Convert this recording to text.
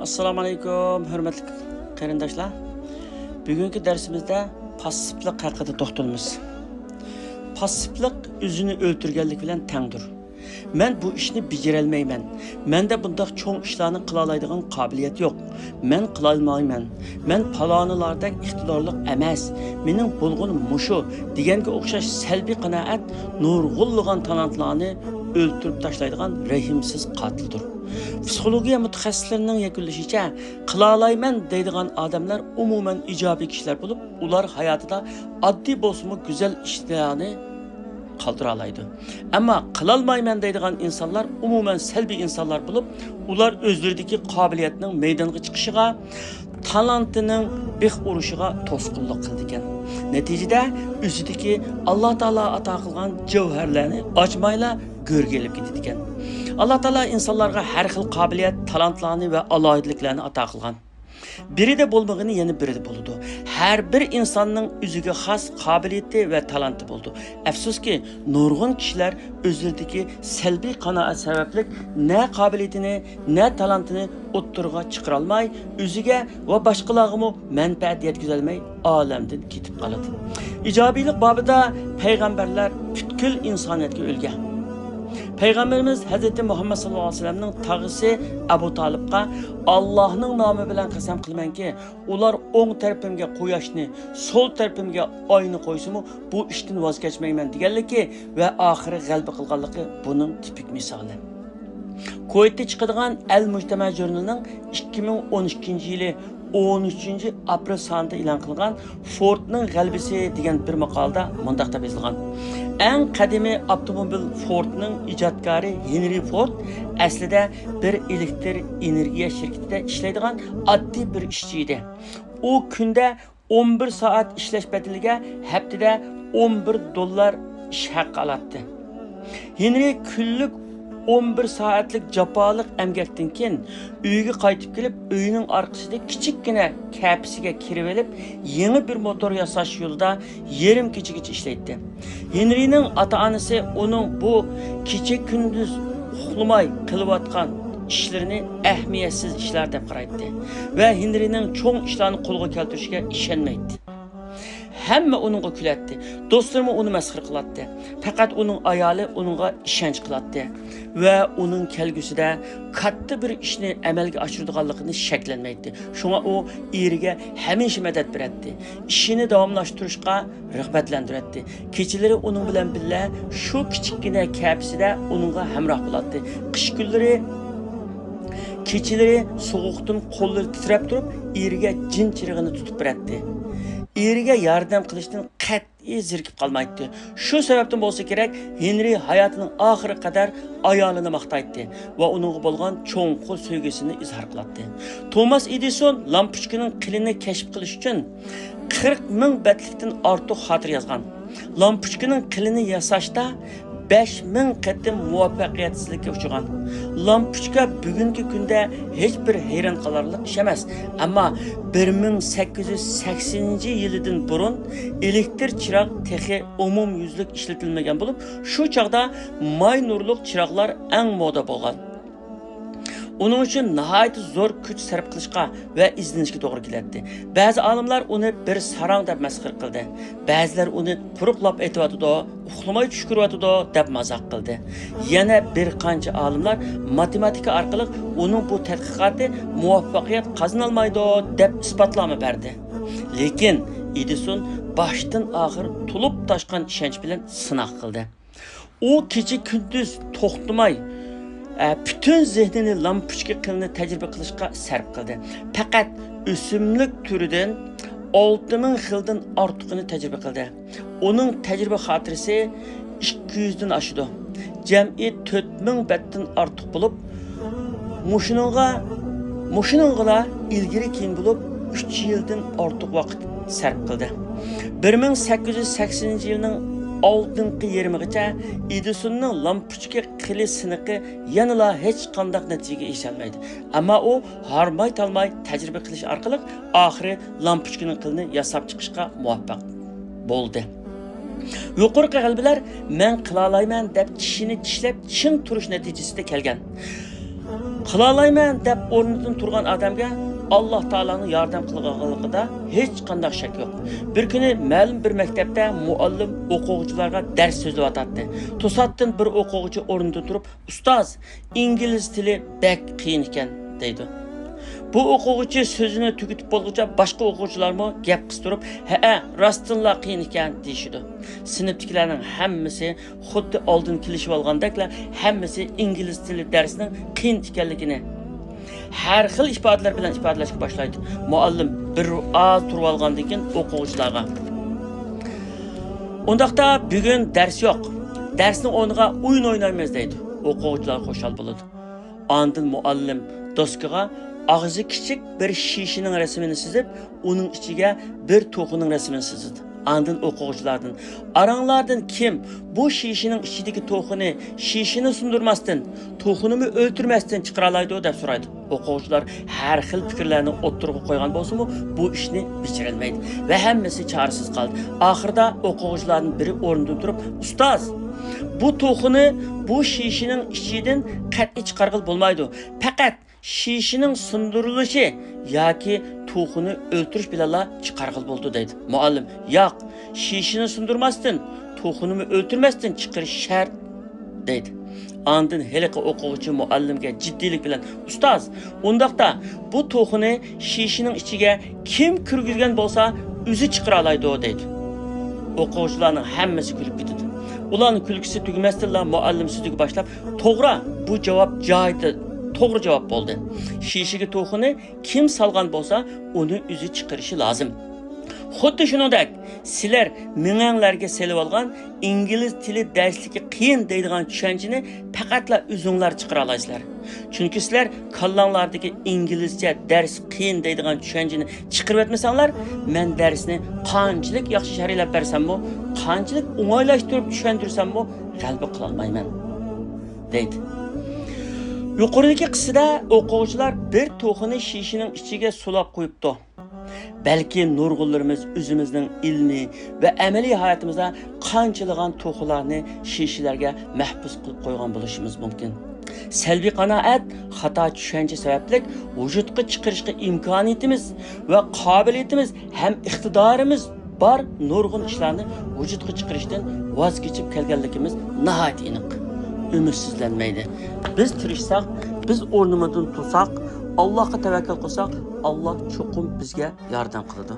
Assalomu alaykum, hurmatli qarindoshlar. Bugungi darsimizda passivlik haqida to'xtalamiz. Passivlik o'zini o'ltirganlik bilan tengdir. Men bu ishni bajarolmayman. Menda bunday cho'ng ishlarni qila oladigan qobiliyat yo'q. Men qila olmayman. Men palonilardek iqtidorliq emas. Mening bo'lg'unim mushu deganga o'xshash salbiy qanoat nurg'unlagan talantlarni o'ltirib tashlaydigan rahimsiz qotildir. Psixologiya mutaxassislarining yakunlashicha, qila olmayman deydigan odamlar umuman ijobiy kishilar bo'lib, ular hayotida oddiy bo'lsa-mu go'zal ishlarni qaldira oladi. Ammo qila olmayman deydigan insonlar umuman salbiy insonlar bo'lib, ular o'zlaridagi qobiliyatning maydonga chiqishiga, talentining beh urishiga to'sqinlik qildi ekan. Natijada o'zidagi Alloh taolo ato qilgan javharlarni ochmayla go'rgelib ketdi ekan. Alloh taolo insonlarga har xil qobiliyat, talantlarni va alohidliklarni ato qilgan. Biride bo'lmagani yana biride bo'ladi. Har bir insonning o'ziga xos qobiliyati va talanti bo'ldi. Afsuski, nurg'un kishilar o'zlaridagi salbiy qanoat sababli ne qobiliyatini, ne talantini o'ttirga chiqara olmay, o'ziga va boshqalarga manfaat yetkazolmay olamdan ketib qoladi. Ijobiylik babida payg'ambarlar butkul insoniyatga o'lgan. Peygamberimiz Hazreti Muhammed sallallahu aleyhi ve sellem'nin tağısı Abu Talib'ga Allah'ның namı bilen qasam qilmanki, ular o'ng tarafimga quyoshni, sol tarafimga oyni qo'ysumu bu ishdan voz kechmayman deganligi va oxiri g'alaba qilganligi buning tipik misoli. Kuveyt'te chiqadigan Al Mujtama jurnalining 2012-yili 13 aprel sonida e'lon qilgan Fordning g'alabasi degan bir maqolada mundaq deb yozilgan. Eng qadimiy avtomobil Fordning ijodkori Henry Ford aslida bir elektr energiya shirkatida ishlaydigan oddiy bir ishchi edi. U kunda 11 soat ishlash bedeliga haftada $11 ish haqqi oladi. Henry kunlik 11 saatlik japalık emgekten keyin uyga qaytib kelib, uyning orqasida kichikkina kapisiga kirib olib, yangi bir motor yasash yo'lida yarim kechagacha ishlaydi. Henryning ota-onasi uning bu kecha kunduz uxlamay qilayotgan ishlarini ahamiyatsiz ishlar deb qaraydi va Henryning cho'ng ishlarni qo'lga keltirishiga ishonmaydi. Hamma uningga kulatdi. Do'stlarimi uni masxir qiladi. Faqat uning ayoli uningga ishonch qiladi va uning kelgusida katta bir ishni amalga oshiradiganligini shaklanmaydi. Shunga u eriga hamisha madad beradi. Ishini davomlashtirishga rag'batlantiradi. Kechalari uning bilan birga shu kichikkina kapsida uningga hamroh bo'ladi. Qish kunlari kechalari sovuqdan qo'llari titrab turib, eriga jin chirig'ini tutib beradi. Eriga yordam qilishdan qat'iy zerikib qolmaydi. Shu sababdan bo'lsa kerak, Henry hayotining oxiri qadar ayolini maqtaydi va uningga bo'lgan cho'nqur sevgisini izhor qiladi. Thomas Edison lampochkaning qilini kashf qilish uchun 40 ming betlikdan ortiq xotir yozgan. Lampochkaning qilini yasashda 5000 qatim muvaffaqiyatsizlikka uchragan. Lampochka bugungi kunda hech bir hayron qolarlik ish emas, ammo 1880-yildan burun elektr chiroq texi umum yuzlik ishlatilmagan bo'lib, shu chaqda may nurliq chiroqlar eng moda bo'lgan. Onun için nihayet zor kuch sarf qilishga va izlanishga to'g'ri keladi. Ba'zi olimlar uni bir sarang deb masxir qildi. Ba'zilar uni quruqlab aytayotdi, uxlamay tush ko'ryotdi deb mazoq qildi. Yana bir qancha olimlar matematika orqali uning bu tadqiqoti muvaffaqiyat qozonolmaydi deb isbotlama berdi. Lekin Edison boshdan oxir tulib toshgan ishonch bilan sinoq qildi. U kecha kunduz to'xtamay bütün zihnini lampochka qilini tajriba qilishga sarf qildi. Faqat o'simlik turidan 6000 xildan ortiqini tajriba qildi. Uning tajriba xotirasi 200 dan oshdi. Jam'i 4000 betdan ortiq bo'lib, mushuningga ilgari keyin bo'lib 3 yildan ortiq vaqt sarf qildi. 1880-yilning oldingi yarmigacha Edisonning lampochka qili siniqi yanala hech qanday natijaga erisholmaydi. Ammo u harmay talmay tajriba qilish orqali oxiri lampochkaning qilini yasab chiqishga muvaffaq bo'ldi. Yuqorqi g'albalar men qila olmayman deb tishini tishlab chin turish natijasida kelgan. Qilalayman deb o'rnidan turgan odamga Alloh taolaning yordam qilganligida hech qanday shak yo'q. Bir kuni ma'lum bir maktabda muallim o'quvchilarga dars so'zlayotdi. To'satdan bir o'quvchi o'rnidan turib, "Ustoz, ingliz tili bek qiyin ekan" deydi. Bu o'quvchi so'zini tugatib bo'lguncha boshqa o'quvchilarmo gap qistirib, "Ha, rostilla qiyin ekan" deyishdi. Sinfdagilarning hammasi xuddi oldin kelishib olgandaklar, hammasi ingliz tili darsining qiyin ekanligini har xil ifodalar bilan ifodalashga boshlaydi. Muallim bir oz turib olgandan keyin o'quvchilarga "Undaqda bugun dars yo'q. Darsning o'rniga o'yin o'ynaymiz" deydi. O'quvchilar xushal bo'ladi. Andin muallim doskaga ağzı kichik bir shishining rasmini chizib, uning ichiga bir to'qining rasmini chizdi. Andin o'quvchilardan, "Aranglardan kim bu shishining ichidagi to'qini shishini sundurmasdan, to'qinini o'ltirmasdan chiqara oladi?" deb so'raydi. O'quvchilar har xil fikrlarni o'ttirib qo'ygan bo'lsa-mu, bu ishni bejirilmaydi va hammasi chorasiz qoldi. Oxirida o'quvchilarning biri o'rnidan turib, "Ustoz, bu to'qini bu shishining ichidan qat'iy chiqarg'il bo'lmaydi. Faqat shishining sundirilishi yoki to'qini o'ltirish bilanla chiqarg'il bo'ldi" deydi. Muallim, "Yo'q, shishini sundirmasdan, to'qinini o'ltirmasdan chiqarish shart" deydi. Andin heliqi o'quvchi muallimga jiddiylik bilan, "Ustoz, undaqda bu to'qini shishining ichiga kim kirgizgan bo'lsa, o'zi chiqara oladi" deydi. O'quvchilarning hammasi kulib ketdi. Ularning kulgisi tugamasdan muallim so'ziga boshlab, "To'g'ri, bu javob joyida, to'g'ri javob bo'ldi. Shishiga to'qini kim salgan bo'lsa, uni o'zi chiqarishi lozim. Xuddi shuningdek, sizlar minganglarga selib olgan ingliz tili darsligi qiyin deydigan tushunchani faqatla o'zinglar chiqara olasizlar. Chunki sizlar kallanglardagi inglizcha dars qiyin deydigan tushunchani chiqarib etmasanglar, men darsni qanchalik yaxshi sharhlab bersam-mu, qanchalik o'ng'aylashtirib tushuntirsam-mu, g'alaba qila olmayman" deydi. Yuqoridagi qissada o'quvchilar bir to'qini shishining ichiga sulab qo'yibdi. Balki nurg'unlarimiz o'zimizning ilmiy va amaliy hayotimizda qanchalagan to'qilarni shishilarga mahbus qilib qo'ygan bo'lishimiz mumkin. Salbiy qanoat, xato tushuncha sababli vujudga chiqarishga imkoniyatimiz va qobiliyatimiz ham iqtidorimiz bor nurg'un ishlarni vujudga chiqarishdan voz kechib kelganligimiz nihoyat aniq. Ümidsizlenmeydi. Biz tirishsak, biz o'rnimizdan tursak, Allohga tavakkal qilsak, Alloh cho'qim bizga yordam qiladi.